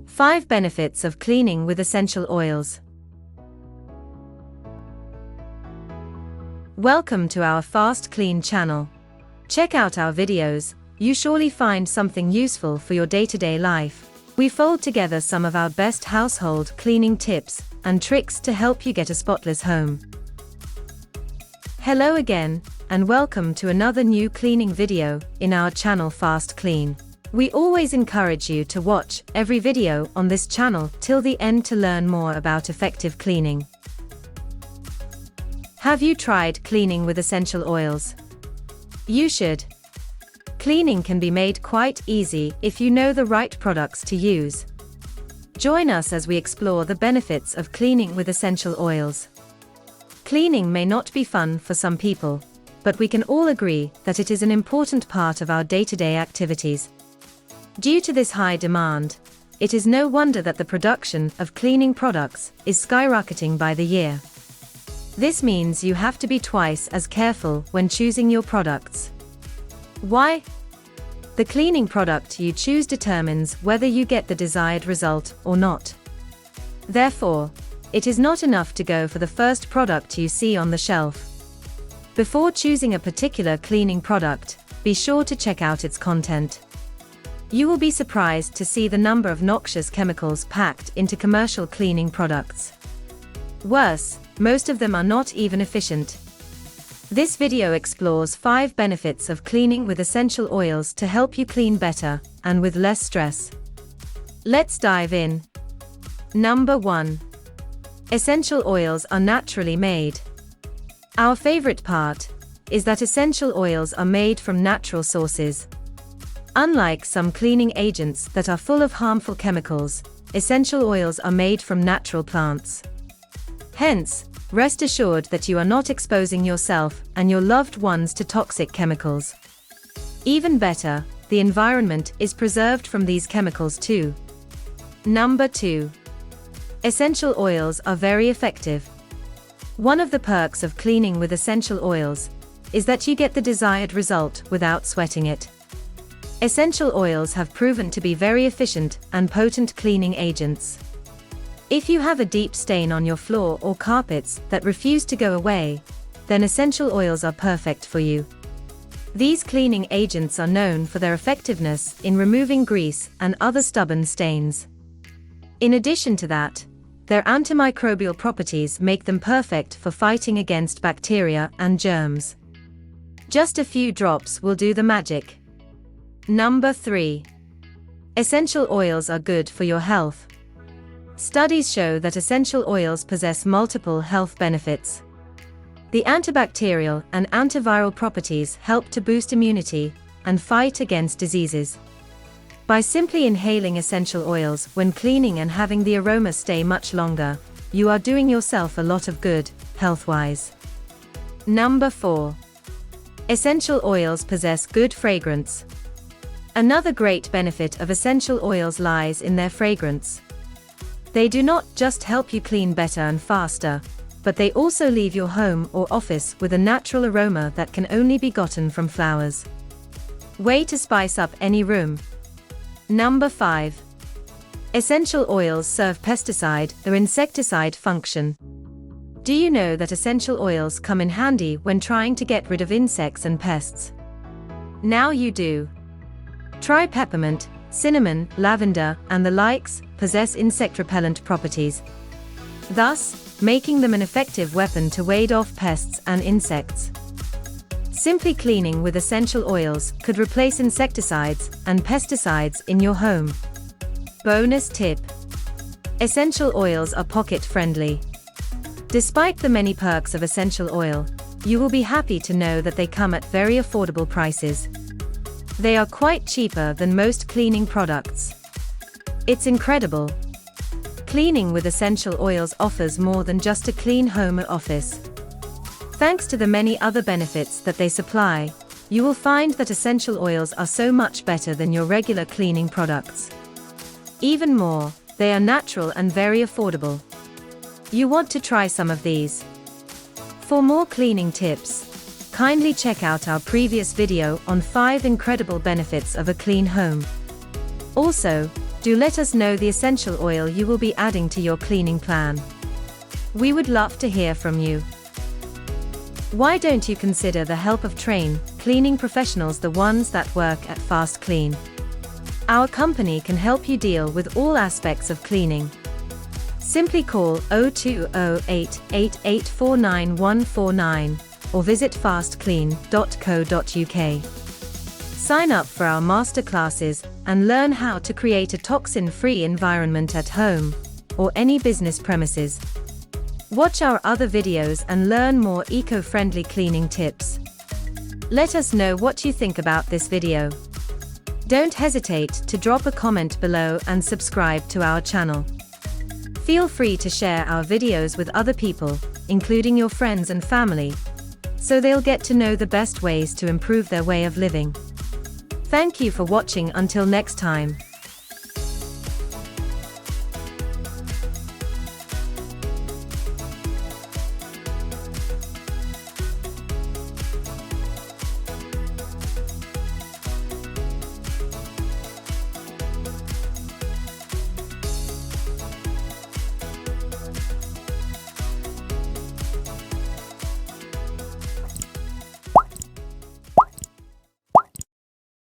5 benefits of cleaning with essential oils. Welcome to our FastKlean channel. Check out our videos, you surely find something useful for your day-to-day life. We fold together some of our best household cleaning tips and tricks to help you get a spotless home. Hello again, and welcome to another new cleaning video in our channel FastKlean. We always encourage you to watch every video on this channel till the end to learn more about effective cleaning. Have you tried cleaning with essential oils? You should. Cleaning can be made quite easy if you know the right products to use. Join us as we explore the benefits of cleaning with essential oils. Cleaning may not be fun for some people, but we can all agree that it is an important part of our day-to-day activities. Due to this high demand, it is no wonder that the production of cleaning products is skyrocketing by the year. This means you have to be twice as careful when choosing your products. Why? The cleaning product you choose determines whether you get the desired result or not. Therefore, it is not enough to go for the first product you see on the shelf. Before choosing a particular cleaning product, be sure to check out its content. You will be surprised to see the number of noxious chemicals packed into commercial cleaning products. Worse, most of them are not even efficient. This video explores 5 benefits of cleaning with essential oils to help you clean better and with less stress. Let's dive in. Number 1. Essential oils are naturally made. Our favorite part is that essential oils are made from natural sources. Unlike some cleaning agents that are full of harmful chemicals, essential oils are made from natural plants. Hence, rest assured that you are not exposing yourself and your loved ones to toxic chemicals. Even better, the environment is preserved from these chemicals too. Number 2. Essential oils are very effective. One of the perks of cleaning with essential oils is that you get the desired result without sweating it. Essential oils have proven to be very efficient and potent cleaning agents. If you have a deep stain on your floor or carpets that refuse to go away, then essential oils are perfect for you. These cleaning agents are known for their effectiveness in removing grease and other stubborn stains. In addition to that, their antimicrobial properties make them perfect for fighting against bacteria and germs. Just a few drops will do the magic. Number 3. Essential oils are good for your health. Studies show that essential oils possess multiple health benefits. The antibacterial and antiviral properties help to boost immunity and fight against diseases. By simply inhaling essential oils when cleaning and having the aroma stay much longer, you are doing yourself a lot of good, health-wise. Number 4. Essential oils possess good fragrance. Another great benefit of essential oils lies in their fragrance. They do not just help you clean better and faster, but they also leave your home or office with a natural aroma that can only be gotten from flowers. Way to spice up any room. Number 5. Essential oils serve pesticide or insecticide function. Do you know that essential oils come in handy when trying to get rid of insects and pests? Now you do. Try peppermint, cinnamon, lavender, and the likes possess insect repellent properties, thus making them an effective weapon to ward off pests and insects. Simply cleaning with essential oils could replace insecticides and pesticides in your home. Bonus tip: essential oils are pocket-friendly. Despite the many perks of essential oil, you will be happy to know that they come at very affordable prices. They are quite cheaper than most cleaning products. It's incredible. Cleaning with essential oils offers more than just a clean home or office. Thanks to the many other benefits that they supply, you will find that essential oils are so much better than your regular cleaning products. Even more, they are natural and very affordable. You want to try some of these? For more cleaning tips, kindly check out our previous video on 5 incredible benefits of a clean home. Also, Do let us know the essential oil you will be adding to your cleaning plan. We would love to hear from you. Why don't you consider the help of trained cleaning professionals, the ones that work at FastKlean? Our company can help you deal with all aspects of cleaning. Simply call 0208 8849 149 or visit fastklean.co.uk. Sign up for our masterclasses and learn how to create a toxin-free environment at home or any business premises. Watch our other videos and learn more eco-friendly cleaning tips. Let us know what you think about this video. Don't hesitate to drop a comment below and subscribe to our channel. Feel free to share our videos with other people, including your friends and family, so they'll get to know the best ways to improve their way of living. Thank you for watching. Until next time.